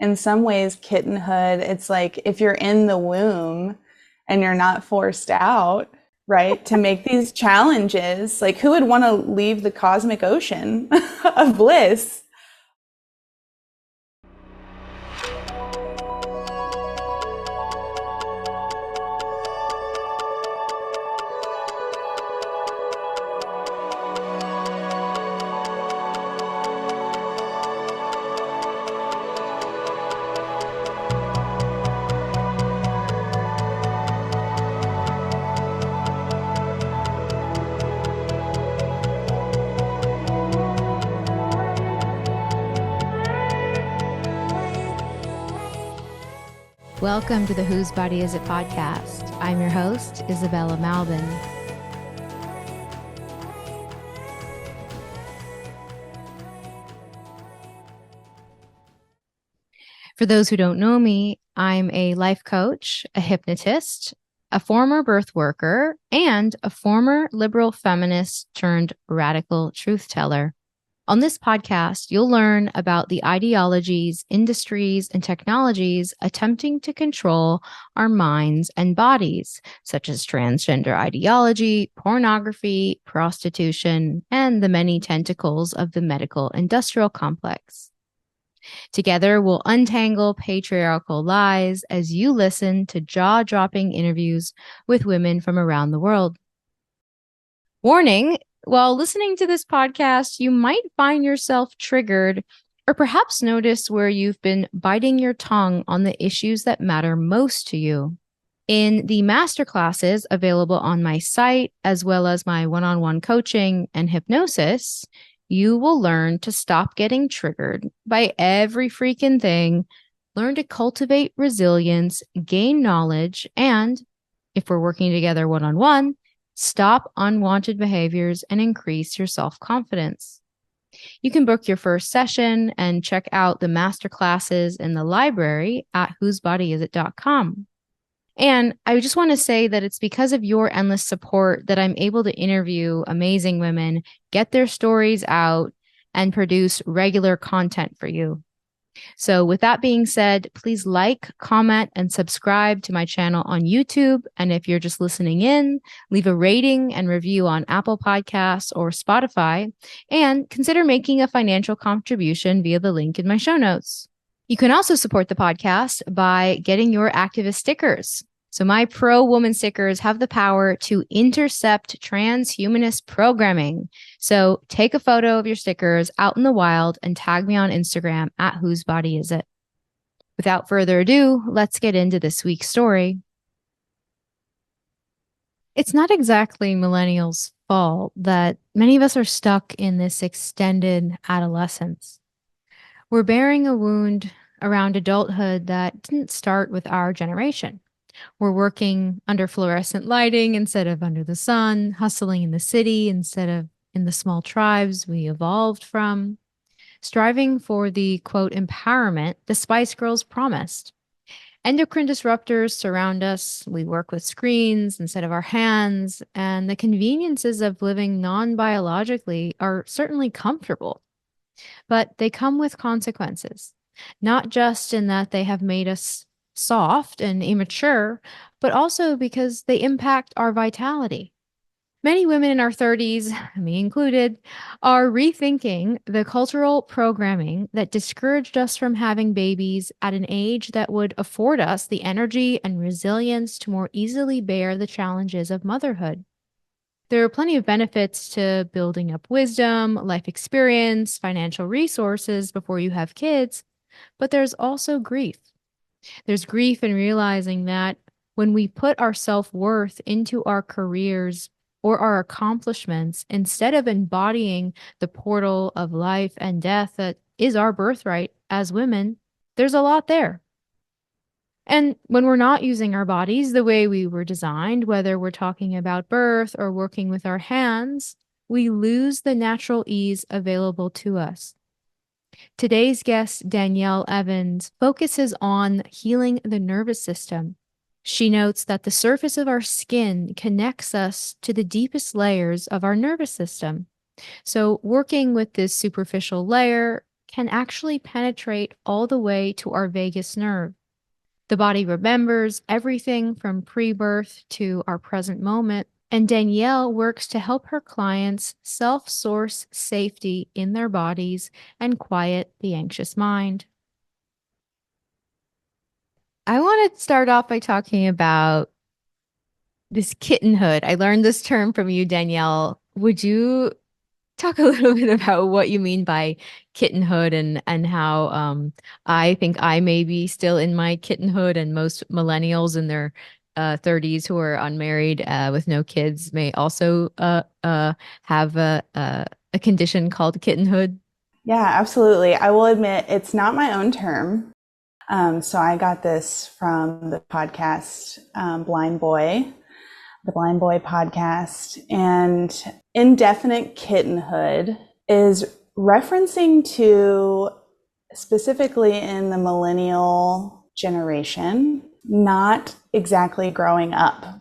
in some ways, kittenhood, it's like if you're in the womb and you're not forced out, right, to make these challenges, like who would want to leave the cosmic ocean of bliss? Welcome to the Whose Body Is It podcast. I'm your host, Isabella Malin. For those who don't know me, I'm a life coach, a hypnotist, a former birth worker, and a former liberal feminist turned radical truth teller. On this podcast, you'll learn about the ideologies, industries, and technologies attempting to control our minds and bodies, such as transgender ideology, pornography, prostitution, and the many tentacles of the medical industrial complex. Together, we'll untangle patriarchal lies as you listen to jaw-dropping interviews with women from around the world. Warning, while listening to this podcast, you might find yourself triggered or perhaps notice where you've been biting your tongue on the issues that matter most to you. In the masterclasses available on my site, as well as my one-on-one coaching and hypnosis, you will learn to stop getting triggered by every freaking thing, learn to cultivate resilience, gain knowledge, and if we're working together one-on-one, stop unwanted behaviors and increase your self-confidence. You can book your first session and check out the masterclasses in the library at whosebodyisit.com. And I just want to say that it's because of your endless support that I'm able to interview amazing women, get their stories out, and produce regular content for you. So with that being said, please like, comment, and subscribe to my channel on YouTube. And if you're just listening in, leave a rating and review on Apple Podcasts or Spotify, and consider making a financial contribution via the link in my show notes. You can also support the podcast by getting your activist stickers. So my pro-woman stickers have the power to intercept transhumanist programming. So take a photo of your stickers out in the wild and tag me on Instagram at Whose Body Is It. Without further ado, let's get into this week's story. It's not exactly millennials' fault that many of us are stuck in this extended adolescence. We're bearing a wound around adulthood that didn't start with our generation. We're working under fluorescent lighting instead of under the sun, hustling in the city instead of in the small tribes we evolved from, striving for the, quote, empowerment the Spice Girls promised. Endocrine disruptors surround us. We work with screens instead of our hands, and the conveniences of living non-biologically are certainly comfortable. But they come with consequences, not just in that they have made us soft and immature, but also because they impact our vitality. Many women in our 30s, me included, are rethinking the cultural programming that discouraged us from having babies at an age that would afford us the energy and resilience to more easily bear the challenges of motherhood. There are plenty of benefits to building up wisdom, life experience, financial resources before you have kids, but there's also grief. There's grief in realizing that when we put our self-worth into our careers or our accomplishments, instead of embodying the portal of life and death that is our birthright as women, there's a lot there. And when we're not using our bodies the way we were designed, whether we're talking about birth or working with our hands, we lose the natural ease available to us. Today's guest, Danielle Evans, focuses on healing the nervous system. She notes that the surface of our skin connects us to the deepest layers of our nervous system. So working with this superficial layer can actually penetrate all the way to our vagus nerve. The body remembers everything from pre-birth to our present moment, and Danielle works to help her clients self-source safety in their bodies and quiet the anxious mind. I want to start off by talking about this kittenhood. I learned this term from you, Danielle. Would you talk a little bit about what you mean by kittenhood and how I think I may be still in my kittenhood, and most millennials in their 30s who are unmarried with no kids may also have a condition called kittenhood? Yeah, absolutely. I will admit it's not my own term. So I got this from the podcast Blind Boy, the Blind Boy podcast. And indefinite kittenhood is referencing to, specifically in the millennial generation, not exactly growing up.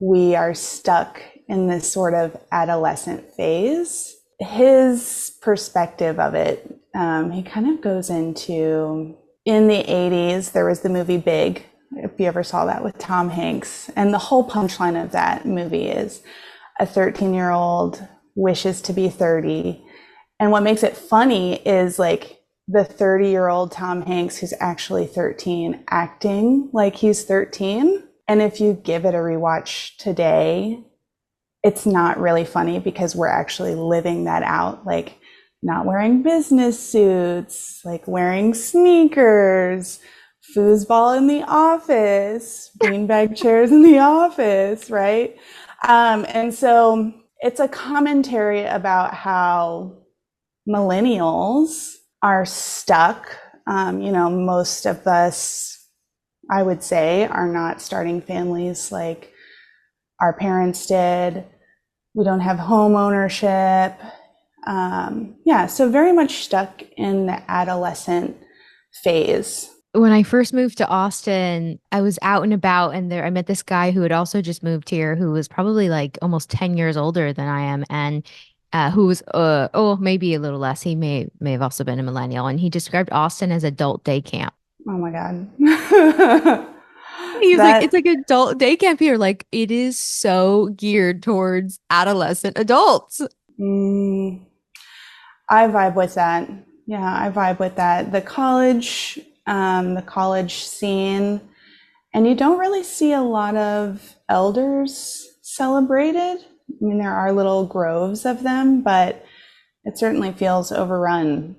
We are stuck in this sort of adolescent phase. His perspective of it, he kind of goes into, in the 80s, there was the movie Big, if you ever saw that, with Tom Hanks. And the whole punchline of that movie is a 13-year-old wishes to be 30. And what makes it funny is like the 30-year-old Tom Hanks, who's actually 13, acting like he's 13. And if you give it a rewatch today, it's not really funny because we're actually living that out. Like, not wearing business suits, like wearing sneakers, foosball in the office, beanbag chairs in the office, right? And so it's a commentary about how millennials are stuck. Most of us, I would say, are not starting families like our parents did. We don't have home ownership. So very much stuck in the adolescent phase. When I first moved to Austin, I was out and about, and I met this guy who had also just moved here, who was probably like almost 10 years older than I am, and who was maybe a little less. He may have also been a millennial, and he described Austin as adult day camp. Oh my God. He was like, it's like adult day camp here. Like, it is so geared towards adolescent adults. I vibe with that. Yeah, I vibe with that. The college scene, and you don't really see a lot of elders celebrated. I mean, there are little groves of them, but it certainly feels overrun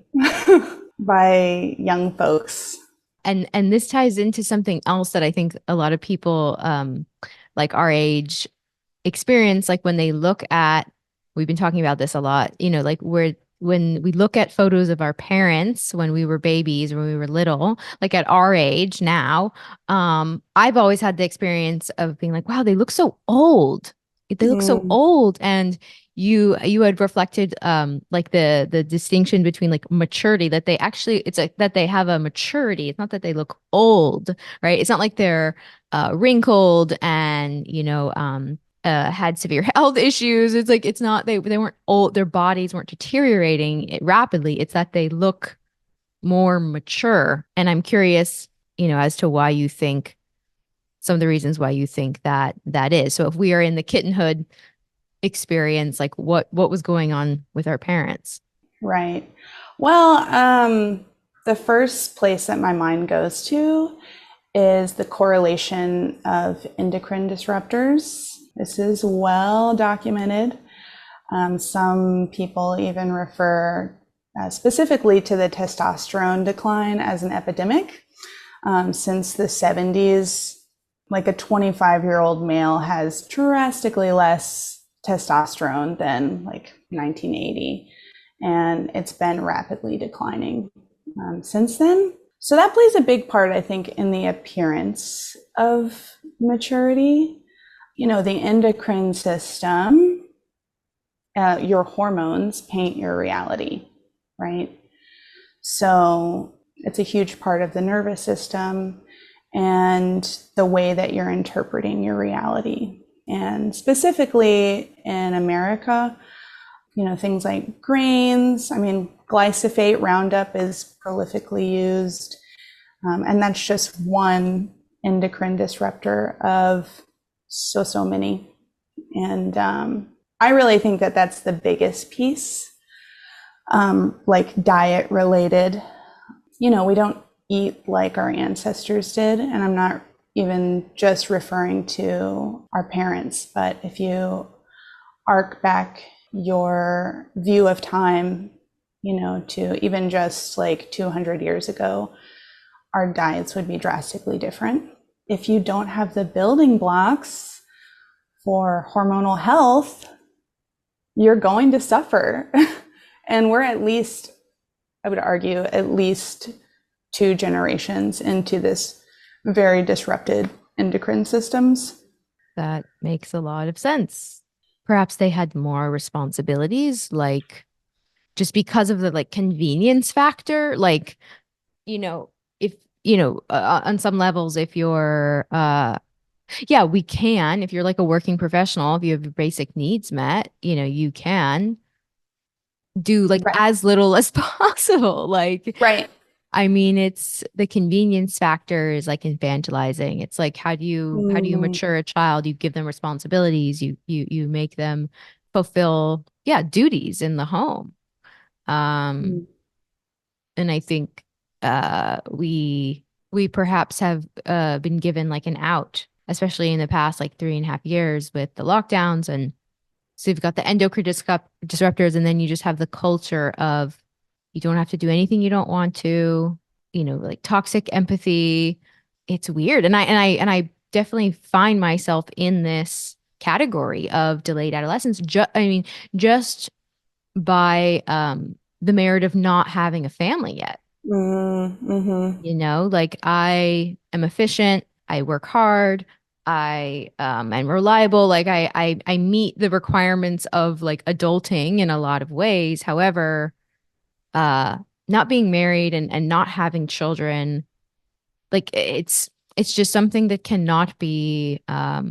by young folks. And this ties into something else that I think a lot of people like our age experience, like when they look at, we've been talking about this a lot, like when we look at photos of our parents when we were babies, when we were little, like at our age now, I've always had the experience of being like, wow, they look so old. They look so old. And you had reflected like the distinction between like maturity, that they actually, it's like that they have a maturity. It's not that they look old, right? It's not like they're wrinkled and had severe health issues. It's like, it's not, they weren't old, their bodies weren't deteriorating rapidly. It's that they look more mature. And I'm curious, as to why you think, some of the reasons why you think that is. So if we are in the kittenhood experience, like what was going on with our parents? Right. Well, the first place that my mind goes to is the correlation of endocrine disruptors. This is well documented. Some people even refer specifically to the testosterone decline as an epidemic. Since the 70s, like a 25-year-old male has drastically less testosterone than like 1980. And it's been rapidly declining since then. So that plays a big part, I think, in the appearance of maturity. The endocrine system, your hormones paint your reality, right? So it's a huge part of the nervous system and the way that you're interpreting your reality. And specifically in America, things like grains. I mean, glyphosate, Roundup is prolifically used. And that's just one endocrine disruptor of so many. And I really think that that's the biggest piece, like diet related. We don't eat like our ancestors did. And I'm not even just referring to our parents, but if you arc back your view of time, to even just like 200 years ago, our diets would be drastically different. If you don't have the building blocks for hormonal health, you're going to suffer. And we're at least, I would argue, at least 2 generations into this very disrupted endocrine systems. That makes a lot of sense. Perhaps they had more responsibilities, like just because of the like convenience factor, like, if, on some levels, if you're, yeah, we can, if you're like a working professional, if you have your basic needs met, you can do like Right. as little as possible. Like, Right. I mean, it's the convenience factor is like infantilizing. It's like, how do you mature a child? You give them responsibilities. You make them fulfill, duties in the home. Um, and I think we perhaps have been given like an out, especially in the past like 3.5 years with the lockdowns. And so you've got the endocrine disruptors, and then you just have the culture of you don't have to do anything you don't want to, like toxic empathy. It's weird. And I definitely find myself in this category of delayed adolescence. Just by the merit of not having a family yet. Like I am efficient, I work hard, I am reliable, like I meet the requirements of like adulting in a lot of ways. However, not being married and not having children, like it's just something that cannot be I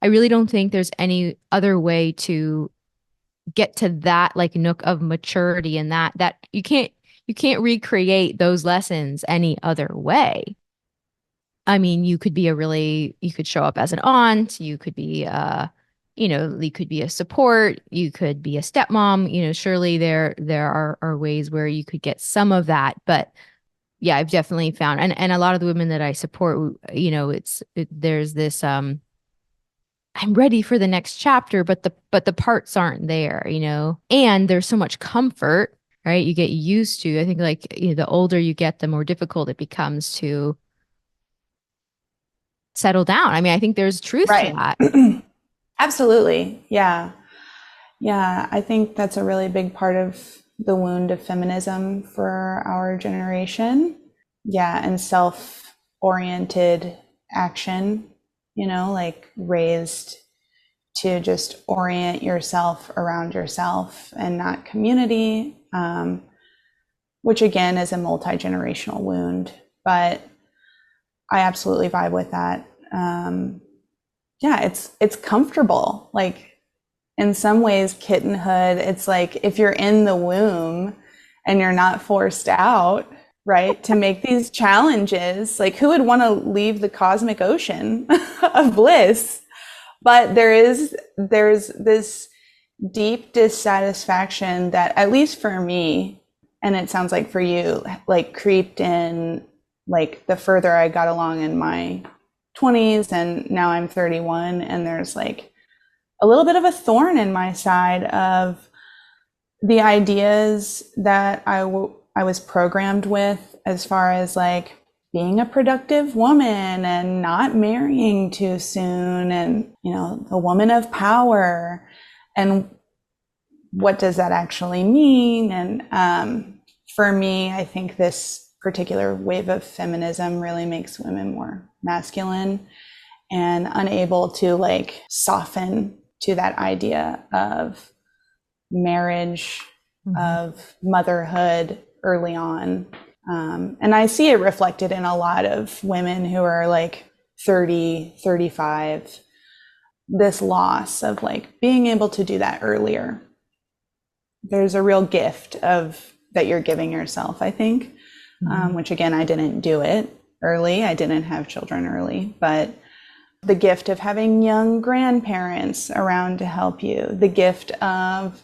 really don't think there's any other way to get to that like nook of maturity, and that you can't recreate those lessons any other way. I mean, you could show up as an aunt, you could be you could be a support, you could be a stepmom, surely there are ways where you could get some of that. But yeah, I've definitely found, and a lot of the women that I support, there's this I'm ready for the next chapter, but the parts aren't there, and there's so much comfort, right? You get used to, I think, like, the older you get, the more difficult it becomes to settle down. I mean, I think there's truth to Right. that. Absolutely. Yeah. Yeah. I think that's a really big part of the wound of feminism for our generation. Yeah. And self-oriented action, like raised to just orient yourself around yourself and not community, which again is a multi-generational wound. But I absolutely vibe with that. Yeah, it's comfortable. Like in some ways, kittenhood, it's like if you're in the womb and you're not forced out, right, to make these challenges, like who would want to leave the cosmic ocean of bliss? But there's this deep dissatisfaction that, at least for me, and it sounds like for you, like creeped in like the further I got along in my 20s, and now I'm 31, and there's like a little bit of a thorn in my side of the ideas that I was programmed with, as far as like being a productive woman and not marrying too soon, and the woman of power, and what does that actually mean? And for me, I think this particular wave of feminism really makes women more masculine and unable to like soften to that idea of marriage, of motherhood early on. And I see it reflected in a lot of women who are like 30, 35, this loss of like being able to do that earlier. there's a real gift of that you're giving yourself, I think, which again, I didn't do it early. I didn't have children early, but the gift of having young grandparents around to help you, the gift of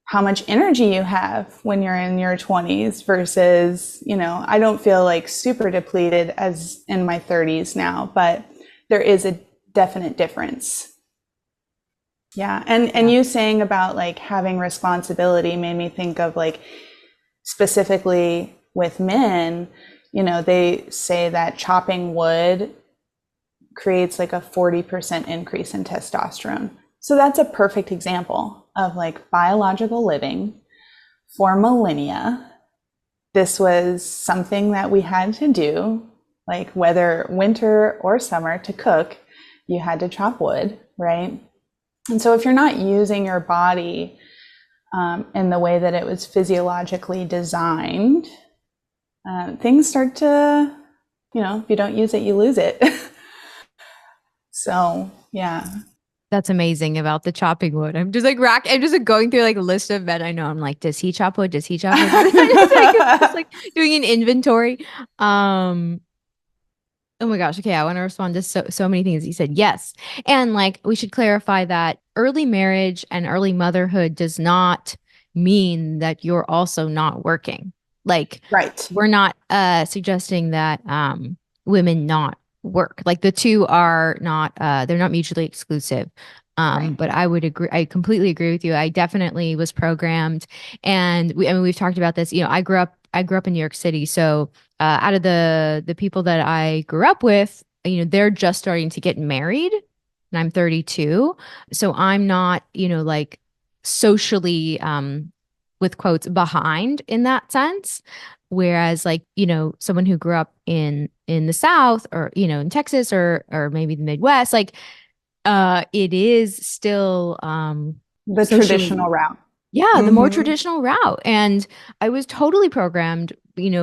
how much energy you have when you're in your 20s versus, I don't feel like super depleted as in my 30s now, but there is a definite difference. Yeah. And you saying about like having responsibility made me think of like specifically with men, they say that chopping wood creates like a 40% increase in testosterone. So that's a perfect example of like biological living for millennia. This was something that we had to do, like whether winter or summer to cook, you had to chop wood, right? And so if you're not using your body in the way that it was physiologically designed, things start to, if you don't use it, you lose it. So, yeah. That's amazing about the chopping wood. I'm just like going through like a list of men I know. I'm like, does he chop wood? Does he chop wood? just like doing an inventory. Oh my gosh. Okay. I want to respond to so many things you said. Yes. And like, we should clarify that early marriage and early motherhood does not mean that you're also not working. Like, right. We're not suggesting that women not work. Like the two are not, they're not mutually exclusive. Right. But I would agree. I completely agree with you. I definitely was programmed, and we've talked about this. I grew up in New York City, so out of the people that I grew up with, they're just starting to get married, and I'm 32, so I'm not, like socially, with quotes, behind in that sense. Whereas like, someone who grew up in the South or, in Texas or maybe the Midwest, like, it is still, the socially, traditional route. Yeah, the more traditional route. And I was totally programmed,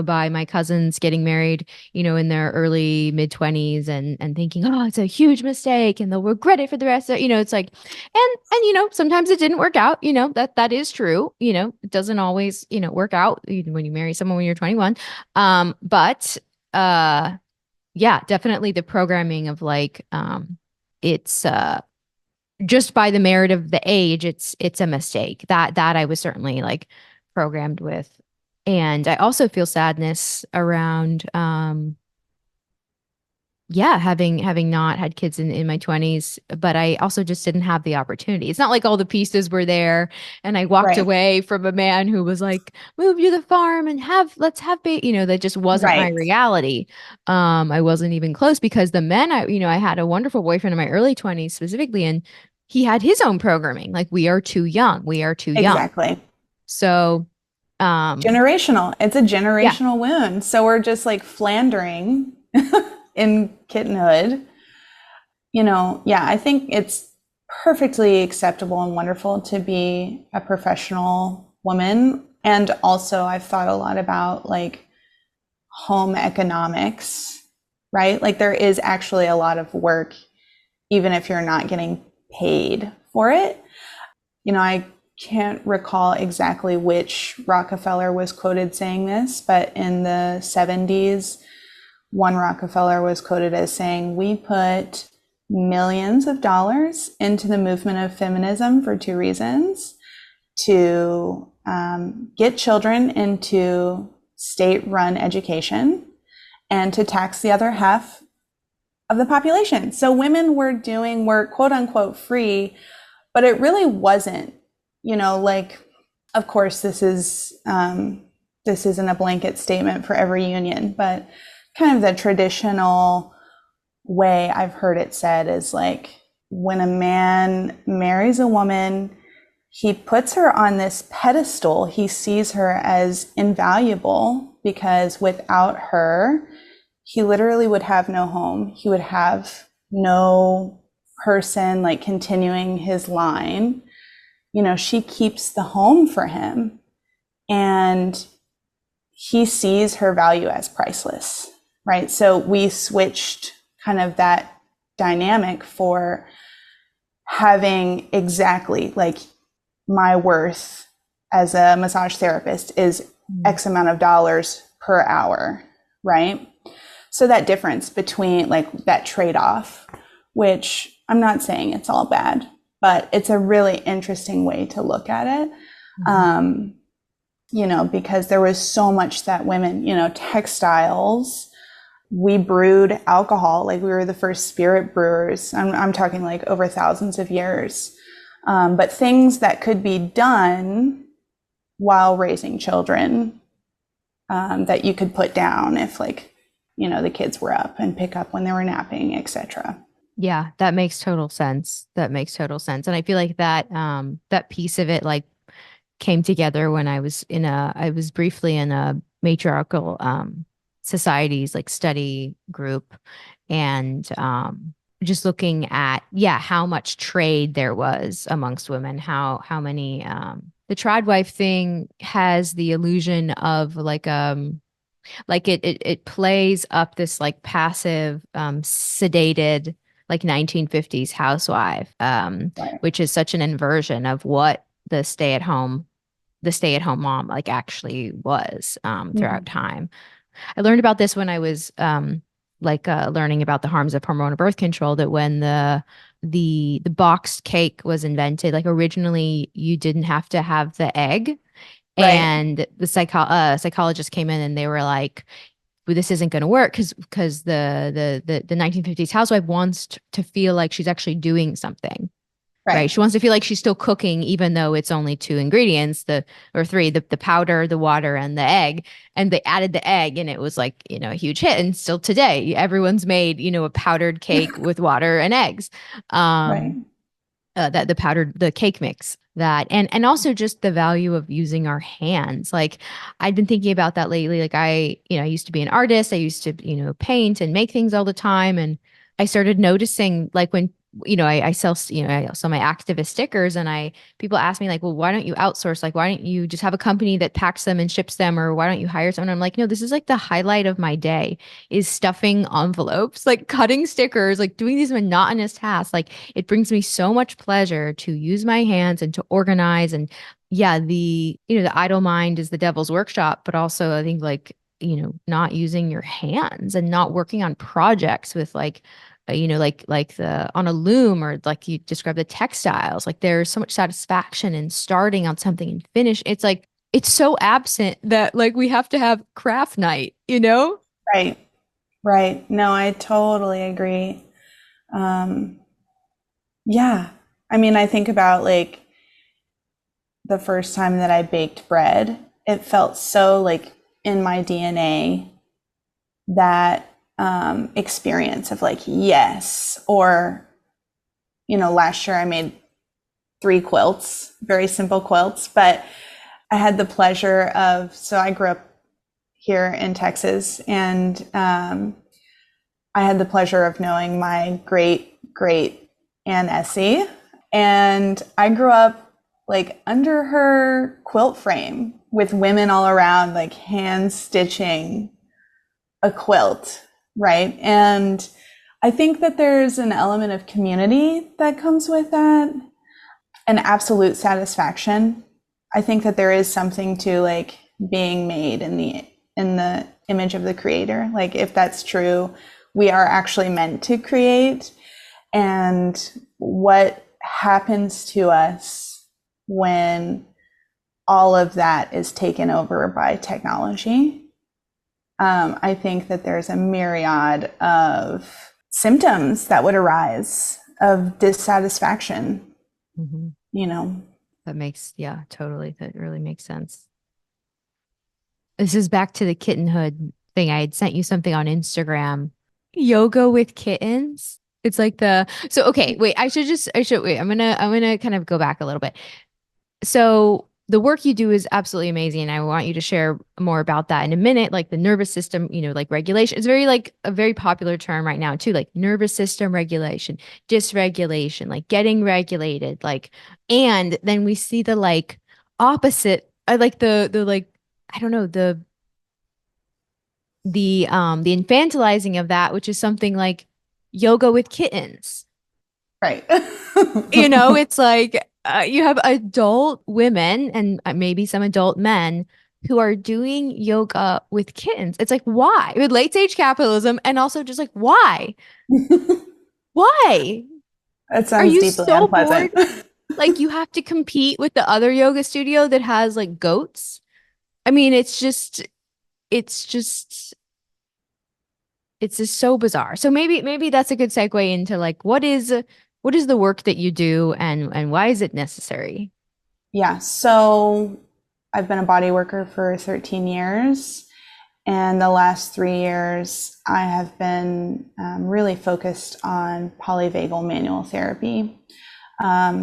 by my cousins getting married, in their early mid-20s and thinking, oh, it's a huge mistake and they'll regret it for the rest of, it's like, and sometimes it didn't work out, that is true. It doesn't always, work out when you marry someone when you're 21. But yeah, definitely the programming of like, it's just by the merit of the age, it's a mistake. That I was certainly like programmed with. And I also feel sadness around yeah, having not had kids in my 20s, but I also just didn't have the opportunity. It's not like all the pieces were there and I walked away from a man who was like, move you to the farm and let's have baby, that just wasn't my reality. I wasn't even close because the men I had a wonderful boyfriend in my early 20s specifically, and he had his own programming. Like, we are too young. We are too young. Exactly. So generational. It's a generational wound. So we're just like flandering in kittenhood. I think it's perfectly acceptable and wonderful to be a professional woman. And also I've thought a lot about like home economics, right? Like there is actually a lot of work, even if you're not getting paid for it. I can't recall exactly which Rockefeller was quoted saying this, but in the 70s, one Rockefeller was quoted as saying, we put millions of dollars into the movement of feminism for two reasons: to get children into state-run education and to tax the other half of the population. So women were doing work, quote unquote, free, but it really wasn't. Like, of course, this isn't a blanket statement for every union, but kind of the traditional way I've heard it said is like, when a man marries a woman, he puts her on this pedestal. He sees her as invaluable because without her, he literally would have no home. He would have no person like continuing his line. She keeps the home for him, and he sees her value as priceless, right? So we switched kind of that dynamic for having exactly like my worth as a massage therapist is X amount of dollars per hour, right? So that difference between like that trade-off, which I'm not saying it's all bad, but it's a really interesting way to look at it. You know, because there was so much that women, you know, textiles, we brewed alcohol, like we were the first spirit brewers. I'm talking like over thousands of years. But things that could be done while raising children, that you could put down if like, you know, the kids were up and pick up when they were napping, etc. Yeah, that makes total sense. That makes total sense. And I feel like that that piece of it like came together when I was briefly in a matriarchal societies like study group, and just looking at how much trade there was amongst women, how many the trad wife thing has the illusion of like it plays up this like passive sedated like 1950s housewife, Right. which is such an inversion of what the stay-at-home mom like actually was throughout time. I learned about this when I was learning about the harms of hormonal birth control, that when the boxed cake was invented, like originally you didn't have to have the egg, Right. and the psychologist came in and they were like, well, this isn't going to work because the 1950s housewife wants to feel like she's actually doing something. Right. Right. She wants to feel like she's still cooking, even though it's only two ingredients, or three, the powder, the water, and the egg. And they added the egg, and it was like, you know, a huge hit. And still today, everyone's made, you know, a powdered cake with water and eggs. Right. That the cake mix, that, and also just the value of using our hands. Like I've been thinking about that lately. Like I used to be an artist. I used to, you know, paint and make things all the time. And I started noticing like when, you know, I sell, you know, I sell my activist stickers, and people ask me like, well, why don't you outsource? Like, why don't you just have a company that packs them and ships them? Or why don't you hire someone? I'm like, no, this is like the highlight of my day is stuffing envelopes, like cutting stickers, like doing these monotonous tasks. Like it brings me so much pleasure to use my hands and to organize. And yeah, the idle mind is the devil's workshop, but also I think like, you know, not using your hands and not working on projects with like, you know, like the on a loom, or like you describe the textiles, like there's so much satisfaction in starting on something and finish. It's like it's so absent that like we have to have craft night, you know? Right. Right. No, I totally agree. Yeah. I mean, I think about like the first time that I baked bread, it felt so like in my DNA, that experience of like, yes. Or, you know, last year I made 3 quilts, very simple quilts, but I had the pleasure of, so I grew up here in Texas, and I had the pleasure of knowing my great Aunt Essie, and I grew up like under her quilt frame with women all around, like hand stitching a quilt, right? And I think that there's an element of community that comes with that, and absolute satisfaction. I think that there is something to like being made in the image of the creator. Like if that's true, we are actually meant to create. And what happens to us when all of that is taken over by technology? I think that there's a myriad of symptoms that would arise of dissatisfaction, you know. That makes, yeah, totally. That really makes sense. This is back to the kittenhood thing. I had sent you something on Instagram. Yoga with kittens. It's like okay, wait, wait. I'm gonna kind of go back a little bit. So the work you do is absolutely amazing. I want you to share more about that in a minute. Like the nervous system, you know, like regulation. It's very like a very popular term right now too, like nervous system regulation, dysregulation, like getting regulated, like, and then we see the like opposite. I like the like, I don't know, the infantilizing of that, which is something like yoga with kittens. Right. You know, it's like you have adult women and maybe some adult men who are doing yoga with kittens. It's like, why? With late stage capitalism, and also just like, why? Why? It Are sounds you deeply so bored? unpleasant. Like you have to compete with the other yoga studio that has like goats? I mean, it's just it's just so bizarre. So maybe that's a good segue into like what is the work that you do and why is it necessary? Yeah, so I've been a body worker for 13 years, and the last 3 years I have been really focused on polyvagal manual therapy.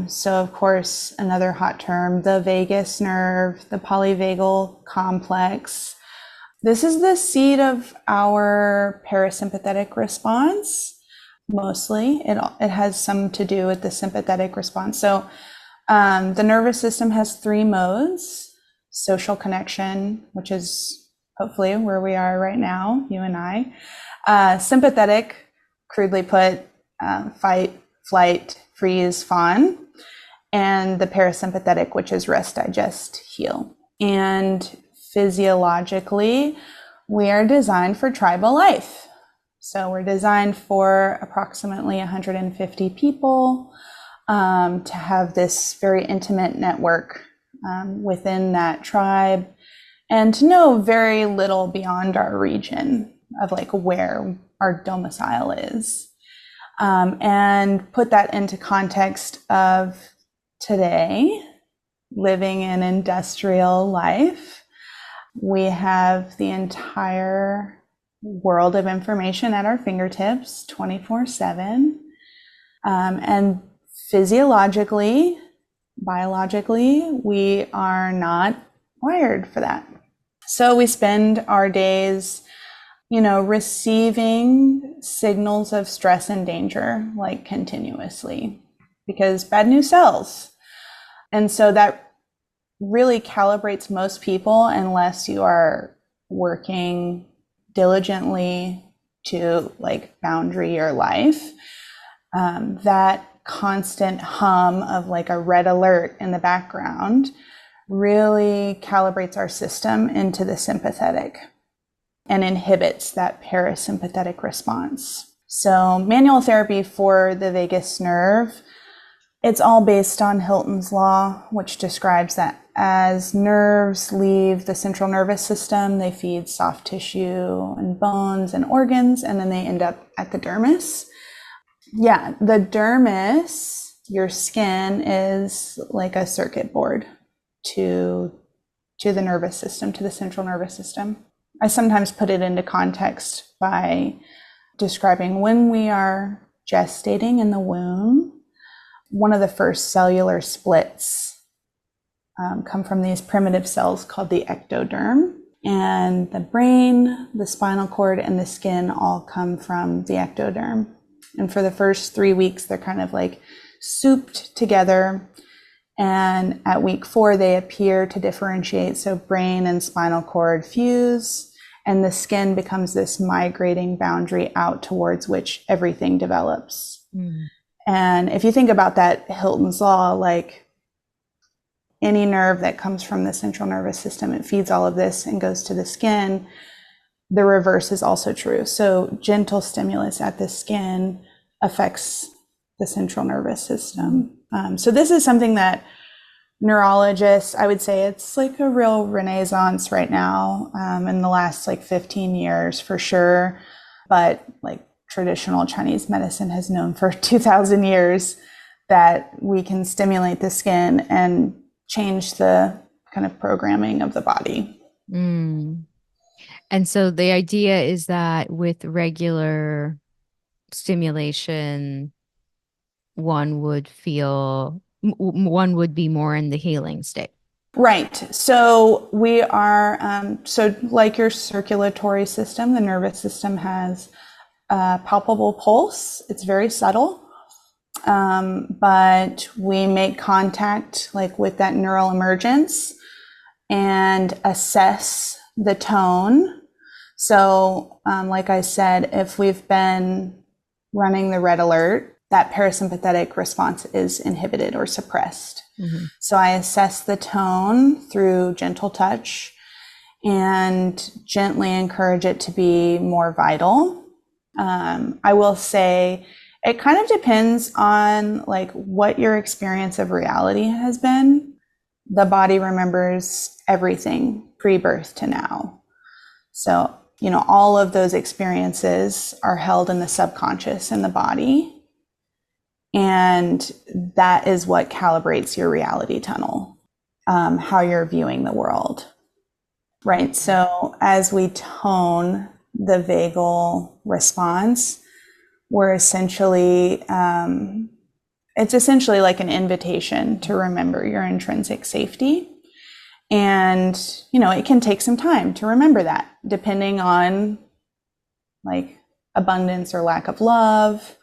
So, of course, another hot term, the vagus nerve, the polyvagal complex. This is the seat of our parasympathetic response. Mostly, it has some to do with the sympathetic response. So, the nervous system has three modes: social connection, which is hopefully where we are right now, you and I. Sympathetic, crudely put, fight, flight, freeze, fawn. And the parasympathetic, which is rest, digest, heal. And physiologically, we are designed for tribal life. So we're designed for approximately 150 people, to have this very intimate network within that tribe, and to know very little beyond our region of like where our domicile is. And put that into context of today, living in industrial life. We have the entire world of information at our fingertips 24/7. And physiologically, biologically, we are not wired for that. So we spend our days, receiving signals of stress and danger, like continuously, because bad news sells. And so that really calibrates most people unless you are working diligently to like boundary your life. That constant hum of like a red alert in the background really calibrates our system into the sympathetic and inhibits that parasympathetic response. So manual therapy for the vagus nerve, it's all based on Hilton's law, which describes that as nerves leave the central nervous system, they feed soft tissue and bones and organs, and then they end up at the dermis. Yeah, the dermis, your skin, is like a circuit board to the nervous system, to the central nervous system. I sometimes put it into context by describing when we are gestating in the womb, one of the first cellular splits come from these primitive cells called the ectoderm. And the brain, the spinal cord, and the skin all come from the ectoderm. And for the first 3 weeks, they're kind of like souped together. And at week 4, they appear to differentiate. So brain and spinal cord fuse, and the skin becomes this migrating boundary out towards which everything develops. Mm. And if you think about that Hilton's law, like any nerve that comes from the central nervous system, it feeds all of this and goes to the skin. The reverse is also true. So gentle stimulus at the skin affects the central nervous system. So this is something that neurologists, I would say it's like a real renaissance right now, in the last like 15 years for sure. But like traditional Chinese medicine has known for 2,000 years that we can stimulate the skin and change the kind of programming of the body. Mm. And so the idea is that with regular stimulation, one would be more in the healing state. Right. So we are, so like your circulatory system, the nervous system has a palpable pulse. It's very subtle. But we make contact like with that neural emergence and assess the tone. So, like I said, if we've been running the red alert, that parasympathetic response is inhibited or suppressed. Mm-hmm. So I assess the tone through gentle touch and gently encourage it to be more vital. I will say it kind of depends on like what your experience of reality has been. The body remembers everything pre-birth to now. So, all of those experiences are held in the subconscious in the body. And that is what calibrates your reality tunnel, how you're viewing the world, right? So as we tone the vagal response, we're essentially, it's essentially like an invitation to remember your intrinsic safety. And, it can take some time to remember that, depending on like abundance or lack of love,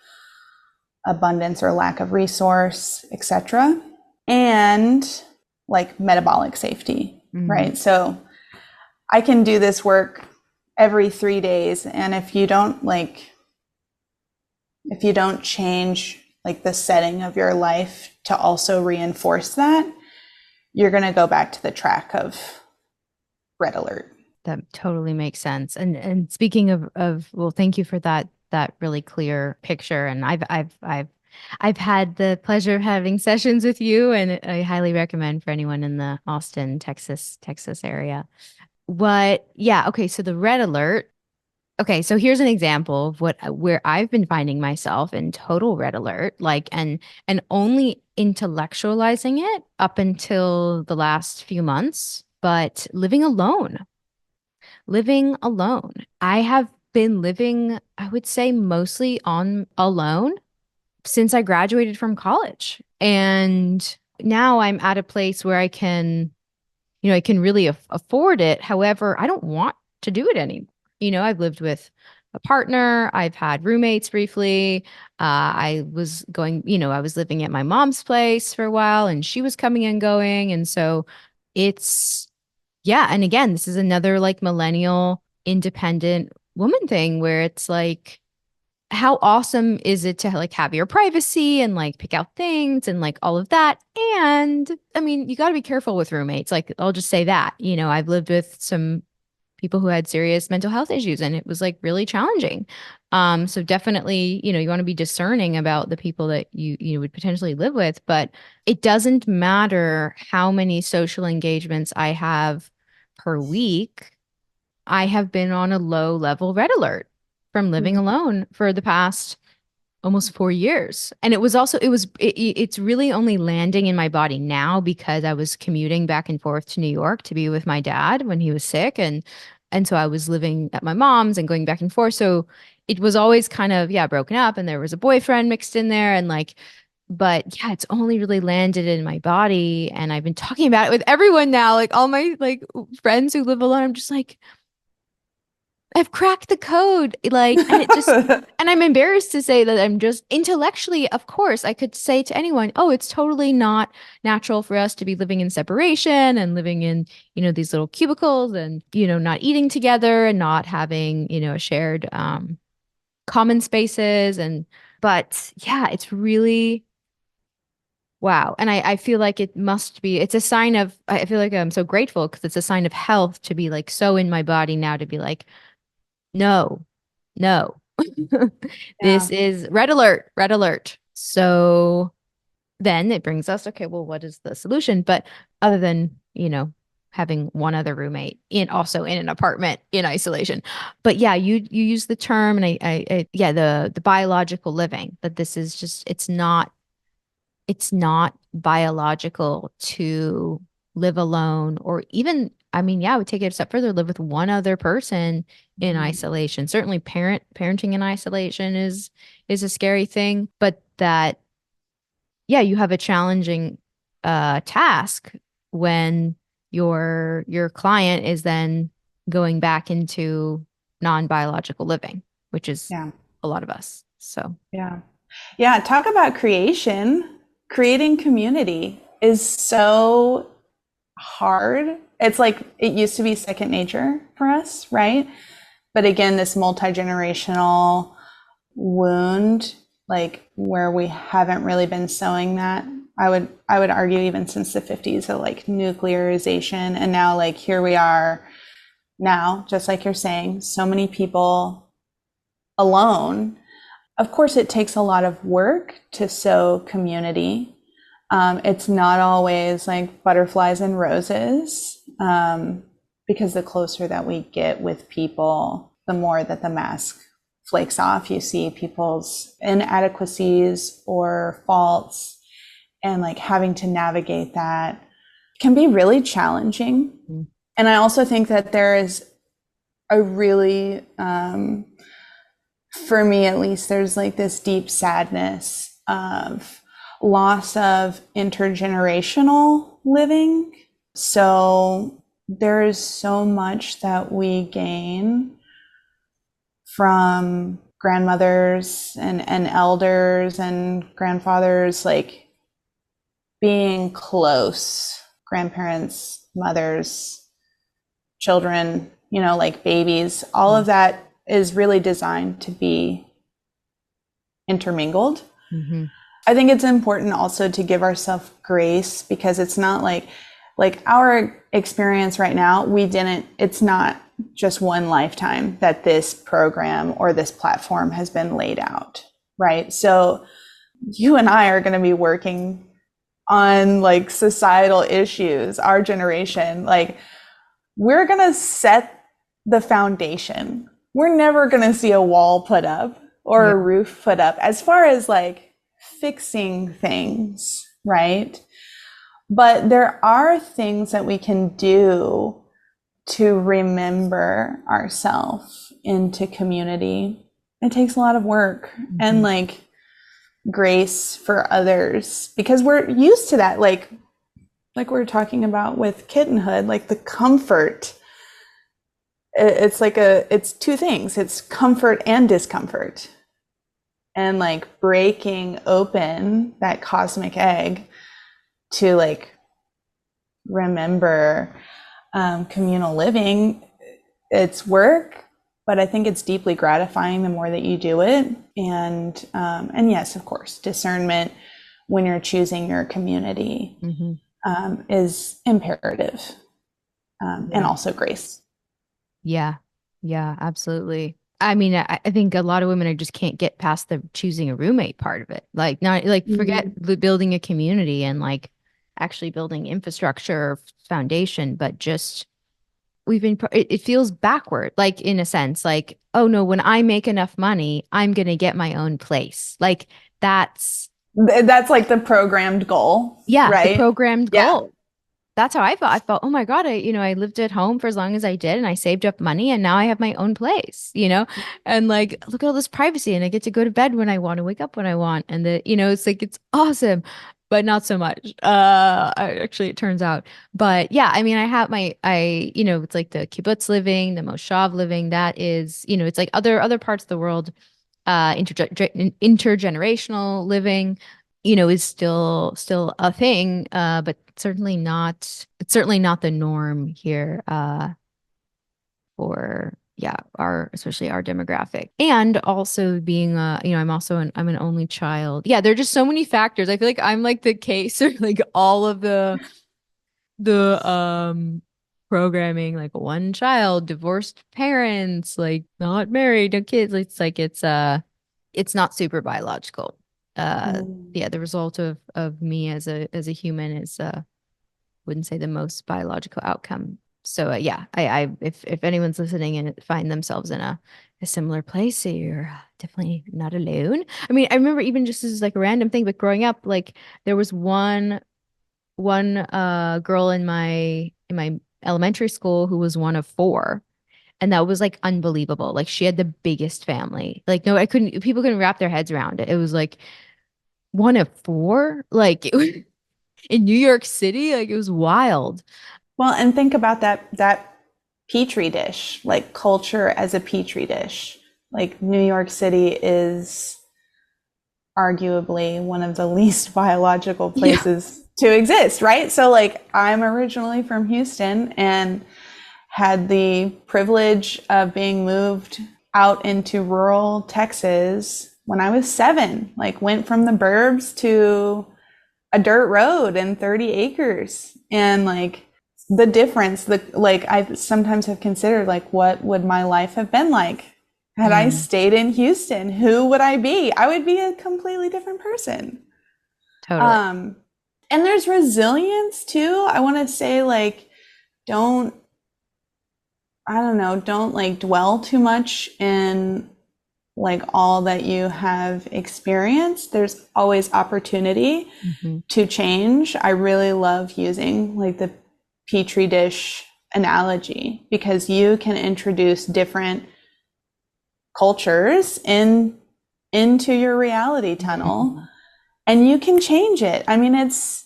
abundance or lack of resource, etc., and like metabolic safety, right? So I can do this work every 3 days, and if you don't change like the setting of your life to also reinforce that, you're going to go back to the track of red alert. That totally makes sense. And speaking of well, thank you for that really clear picture. And I've had the pleasure of having sessions with you, and I highly recommend for anyone in the Austin, Texas area. Okay, so the red alert. Okay, so here's an example of where I've been finding myself in total red alert, like and only intellectualizing it up until the last few months, but living alone. I have been living, I would say, mostly on alone since I graduated from college. And now I'm at a place where I can really afford it. However, I don't want to do it anymore. I've lived with a partner. I've had roommates briefly. I was living at my mom's place for a while, and she was coming and going. And so yeah. And again, this is another like millennial independent woman thing where it's like, how awesome is it to like have your privacy and like pick out things and like all of that? And I mean, you got to be careful with roommates. Like, I'll just say that, I've lived with some people who had serious mental health issues, and it was like really challenging. So definitely, you want to be discerning about the people that you would potentially live with, but it doesn't matter how many social engagements I have per week. I have been on a low level red alert from living alone for the past almost 4 years. And it's really only landing in my body now because I was commuting back and forth to New York to be with my dad when he was sick. And so I was living at my mom's and going back and forth. So it was always kind of, broken up, and there was a boyfriend mixed in there, and like, but yeah, it's only really landed in my body. And I've been talking about it with everyone now, like all my like friends who live alone. I'm just like, I've cracked the code. Like, and it just, and I'm embarrassed to say that I'm just intellectually, of course, I could say to anyone, oh, it's totally not natural for us to be living in separation and living in, these little cubicles and, not eating together and not having, a shared common spaces. But yeah, it's really, wow. And I feel like it's a sign of, I feel like I'm so grateful because it's a sign of health to be like so in my body now, to be like, no. This is red alert. So then it brings us, okay, well, what is the solution? But other than, having one other roommate also in an apartment in isolation. But yeah, you use the term, and the biological living, that this is just, it's not biological to live alone, or even, I mean, I would take it a step further, live with one other person in isolation. Certainly parenting in isolation is a scary thing, but that, you have a challenging task when your client is then going back into non-biological living, which is a lot of us. So talk about creating community is so hard. It's like, it used to be second nature for us, right? But again, this multi-generational wound like where we haven't really been sowing that. I would argue even since the 50s of like nuclearization, and now like here we are now, just like you're saying, so many people alone. Of course, it takes a lot of work to sow community. It's not always like butterflies and roses, because the closer that we get with people, the more that the mask flakes off. You see people's inadequacies or faults, and like having to navigate that can be really challenging. Mm-hmm. And I also think that there is a really, for me at least, there's like this deep sadness of loss of intergenerational living. So there is so much that we gain from grandmothers and elders and grandfathers, like being close, grandparents, mothers, children, you know, like babies, all of that is really designed to be intermingled. Mm-hmm. I think it's important also to give ourselves grace, because it's not like our experience right now, it's not just one lifetime that this program or this platform has been laid out, right? So you and I are going to be working on like societal issues, our generation, like we're going to set the foundation. We're never going to see a wall put up or a roof put up as far as like fixing things, right? But there are things that we can do to remember ourselves into community. It takes a lot of work and like grace for others, because we're used to that. Like we were talking about with Kittenhood, like the comfort. It's two things. It's comfort and discomfort. And like breaking open that cosmic egg to like remember communal living, it's work, but I think it's deeply gratifying the more that you do it. And yes, of course, discernment when you're choosing your community is imperative, and also grace. Yeah, absolutely. I mean, I think a lot of women just can't get past the choosing a roommate part of it. Like, not like forget building a community and like actually building infrastructure foundation, but just it feels backward, like in a sense, like, oh no, when I make enough money, I'm going to get my own place. Like that's like the programmed goal. Yeah. Right? The programmed goal. That's how I felt. I felt, oh my God, I lived at home for as long as I did and I saved up money and now I have my own place, and like, look at all this privacy and I get to go to bed when I want to wake up when I want. And it's like, it's awesome, but not so much. Actually, it turns out. But yeah, I mean, I have it's like the kibbutz living, the moshav living. That is, it's like other parts of the world, intergenerational living, is still a thing, but it's certainly not the norm here, for especially our demographic. And also being I'm an only child. Yeah, there are just so many factors. I feel like I'm like the case of like all of the programming, like one child, divorced parents, like not married, no kids. It's like it's not super biological. The result of me as a human is wouldn't say the most biological outcome. So I if anyone's listening and find themselves in a similar place, so you're definitely not alone. I mean, I remember even just as like a random thing, but growing up, like there was one girl in my elementary school who was one of four. And that was like unbelievable. Like she had the biggest family. Like no, people couldn't wrap their heads around it. It was like one of four, like it was, in New York City, like it was wild. Well, and think about that petri dish, like culture as a petri dish. Like New York City is arguably one of the least biological places to exist, right? So like I'm originally from Houston and had the privilege of being moved out into rural Texas when I was 7, like went from the burbs to a dirt road and 30 acres. And like the difference, like I sometimes have considered like, what would my life have been like had I stayed in Houston? Who would I be? I would be a completely different person. Totally. And there's resilience too. I want to say like, don't like dwell too much in like all that you have experienced. There's always opportunity to change. I really love using like the petri dish analogy, because you can introduce different cultures into your reality tunnel and you can change it. I mean, it's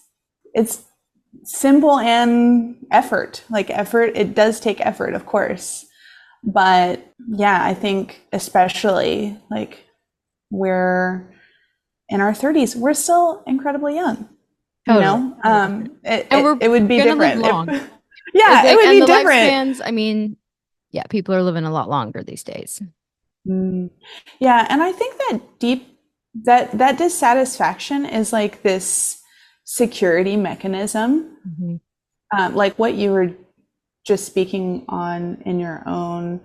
simple and effort. It does take effort, of course. But yeah, I think especially like we're in our 30s, we're still incredibly young. Totally. It would be different. Live long. It would be different. Lifespans, I mean, yeah, people are living a lot longer these days. Yeah, and I think that dissatisfaction is like this security mechanism, like what you were just speaking on in your own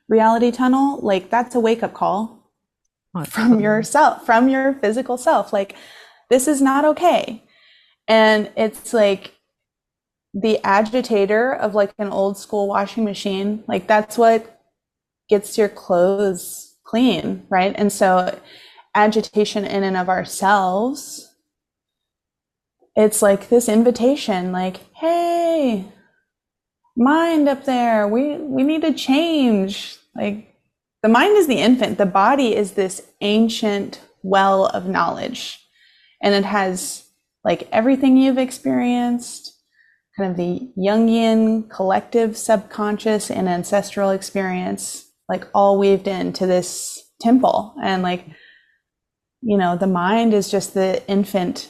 reality tunnel. Like that's a wake-up call from yourself, from your physical self. Like this is not okay. And it's like the agitator of like an old school washing machine. Like that's what gets your clothes clean, right? And so agitation in and of ourselves, it's like this invitation, like, hey, mind up there, we need to change. Like the mind is the infant, the body is this ancient well of knowledge, and it has like everything you've experienced, kind of the Jungian collective subconscious and ancestral experience, like all weaved into this temple. And like, the mind is just the infant.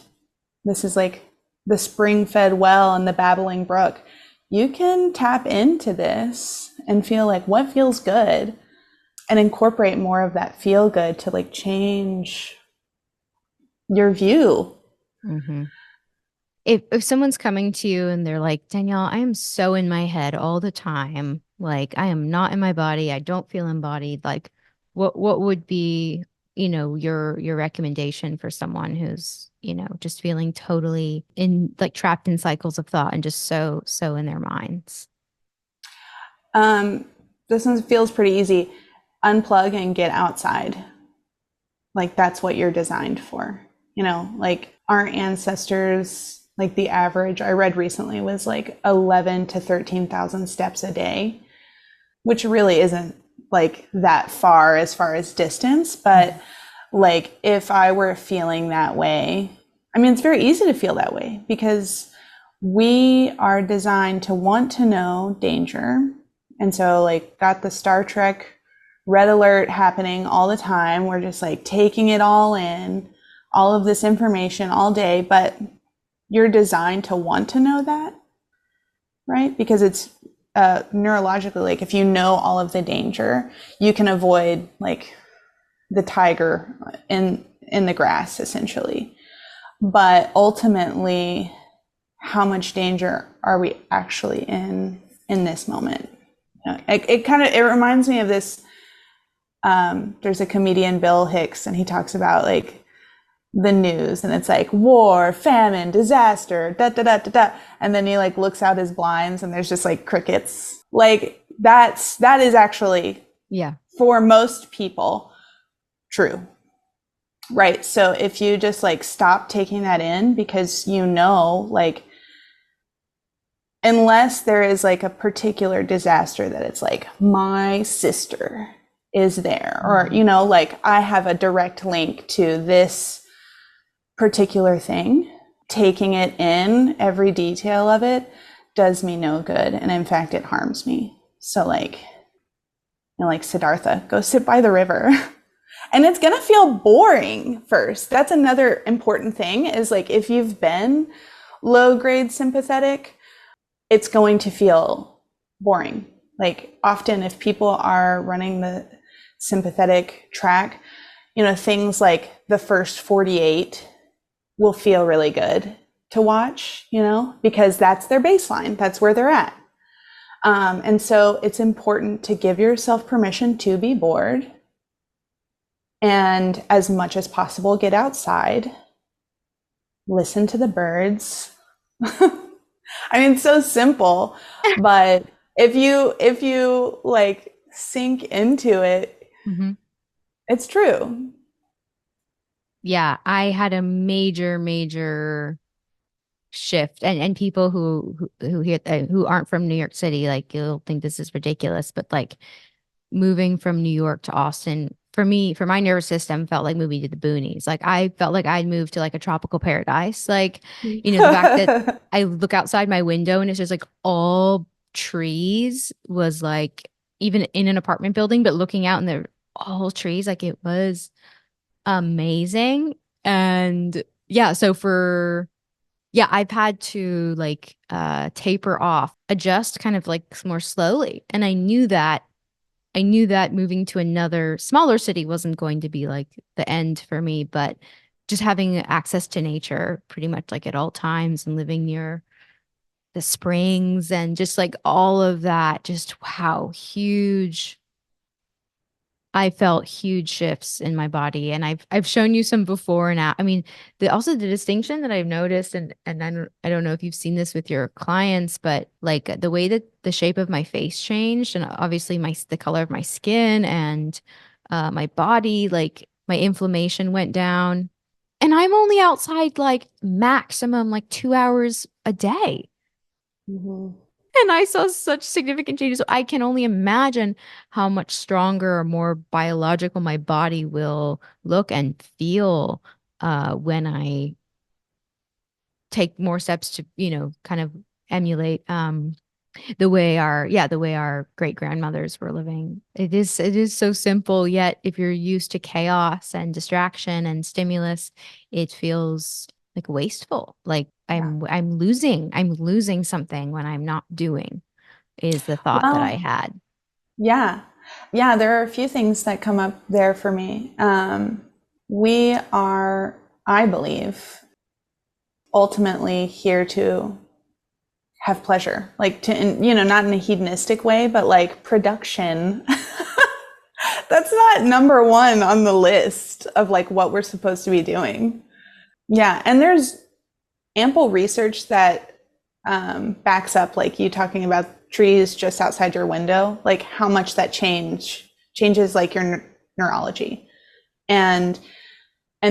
This is like the spring-fed well and the babbling brook. You can tap into this and feel like what feels good and incorporate more of that feel good to like change your view. If someone's coming to you and they're like, Danielle, I am so in my head all the time. Like I am not in my body. I don't feel embodied. Like what would be, your recommendation for someone who's, just feeling totally like trapped in cycles of thought and just so in their minds? This one feels pretty easy. Unplug and get outside. Like that's what you're designed for. Like our ancestors, like the average I read recently was like 11 to 13,000 steps a day, which really isn't like that far as distance. But like if I were feeling that way, I mean, it's very easy to feel that way because we are designed to want to know danger. And so like got the Star Trek red alert happening all the time. We're just like taking it all in, all of this information all day, but you're designed to want to know that, right? Because it's neurologically, like if you know all of the danger, you can avoid like the tiger in the grass essentially. But ultimately, how much danger are we actually in this moment? It reminds me of this. There's a comedian, Bill Hicks, and he talks about like the news, and it's like war, famine, disaster, da da da da da, and then he like looks out his blinds, and there's just like crickets. Like that is actually, for most people, true, right? So if you just like stop taking that in, because like unless there is like a particular disaster that it's like my sister is there, or like I have a direct link to this particular thing, taking it in, every detail of it does me no good, and in fact it harms me. So like like Siddhartha, go sit by the river. And it's gonna feel boring first. That's another important thing, is like if you've been low grade sympathetic, it's going to feel boring. Like often if people are running the sympathetic track, things like the first 48 will feel really good to watch, because that's their baseline. That's where they're at. And so it's important to give yourself permission to be bored, and as much as possible, get outside, listen to the birds. I mean, it's so simple, but if you like sink into it, it's true. Yeah, I had a major shift, and people who aren't from New York City, like, you'll think this is ridiculous, but like moving from New York to Austin, for me, for my nervous system, felt like moving to the boonies. Like, I felt like I'd moved to like a tropical paradise. Like, the fact that I look outside my window and it's just like all trees, was like, even in an apartment building, but looking out and they're all trees, like, it was amazing. And yeah, so I've had to like taper off, adjust kind of like more slowly. And I knew that moving to another smaller city wasn't going to be like the end for me, but just having access to nature pretty much like at all times, and living near the springs and just like all of that, just how huge. I felt huge shifts in my body, and I've shown you some before and after. I mean, the distinction that I've noticed, and I don't know if you've seen this with your clients, but like the way that the shape of my face changed, and obviously the color of my skin, and my body, like my inflammation went down, and I'm only outside like maximum like 2 hours a day. Mm-hmm. And I saw such significant changes. So I can only imagine how much stronger or more biological my body will look and feel when I take more steps to, kind of emulate the way our great grandmothers were living. It is so simple, yet if you're used to chaos and distraction and stimulus, it feels like wasteful. Like I'm losing something when I'm not doing, is the thought that I Well, had. yeah. Yeah, there are a few things that come up there for me. We are, I believe, ultimately here to have pleasure, like not in a hedonistic way, but like production. That's not number one on the list of like what we're supposed to be doing. Yeah, and there's ample research that backs up like you talking about trees just outside your window, like how much that changes like your neurology, and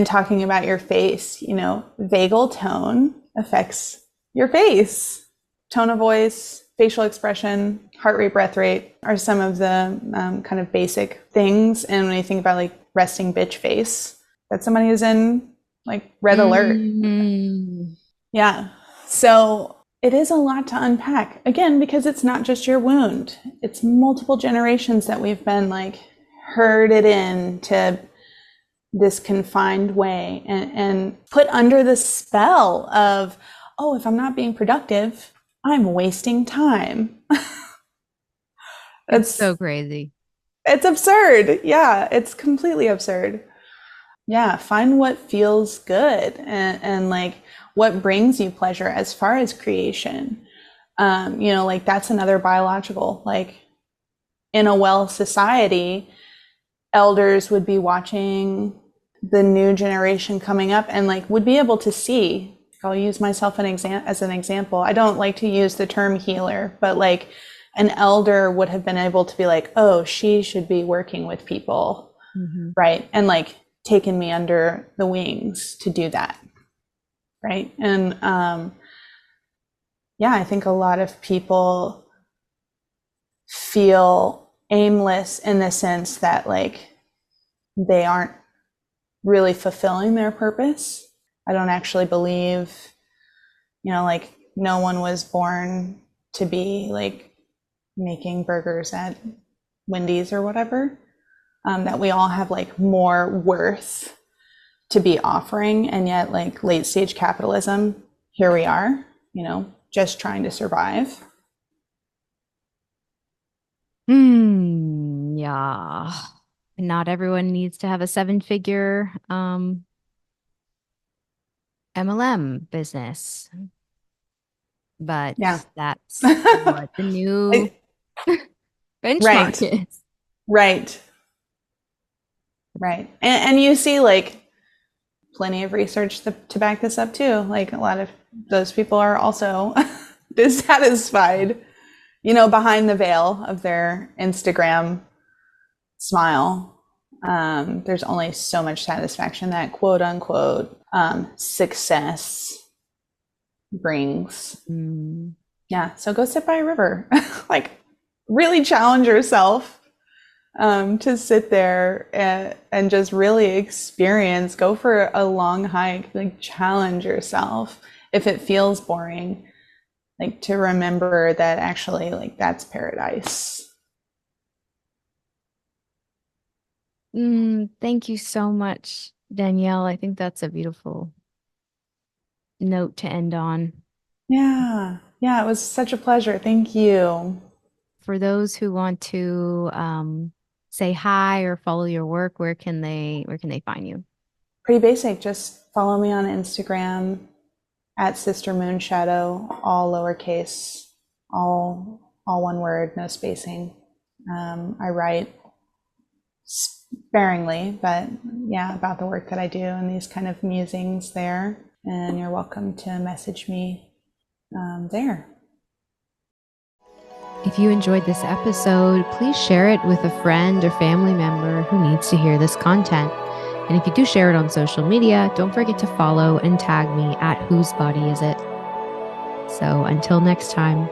talking about your face, vagal tone affects your face. Tone of voice, facial expression, heart rate, breath rate are some of the kind of basic things. And when you think about like resting bitch face, that's somebody who's in like red alert. Yeah. So it is a lot to unpack, again, because it's not just your wound. It's multiple generations that we've been like herded into this confined way and put under the spell of, oh, if I'm not being productive, I'm wasting time. It's It's so crazy. it's absurd. Yeah, it's completely absurd. Yeah, find what feels good, and like what brings you pleasure as far as creation. Like that's another biological, like in a well society, elders would be watching the new generation coming up and like would be able to see. I'll use myself as an example. I don't like to use the term healer, but like an elder would have been able to be like, oh, she should be working with people, right? And like taken me under the wings to do that, right? And I think a lot of people feel aimless in the sense that like they aren't really fulfilling their purpose. I don't actually believe, like no one was born to be like making burgers at Wendy's or whatever, that we all have like more worth to be offering. And yet like late stage capitalism, here we are, just trying to survive. Yeah. Not everyone needs to have a 7-figure MLM business, but Yeah. that's what the new benchmark Right. is. Right. Right. And you see like plenty of research to back this up too. Like a lot of those people are also dissatisfied, behind the veil of their Instagram smile. There's only so much satisfaction that quote unquote success brings. Yeah. So go sit by a river. Like really challenge yourself to sit there and just really experience, go for a long hike, like challenge yourself. If it feels boring, like to remember that actually like that's paradise. Thank you so much, Danielle. I think that's a beautiful note to end on. Yeah. Yeah. It was such a pleasure. Thank you. For those who want to say hi or follow your work, where can they find you? Pretty basic. Just follow me on Instagram at Sister Moon Shadow, all lowercase, all one word, no spacing. I write sparingly, but yeah, about the work that I do and these kind of musings there. And you're welcome to message me there. If you enjoyed this episode, please share it with a friend or family member who needs to hear this content. And if you do share it on social media, don't forget to follow and tag me at Whose Body Is It? So until next time.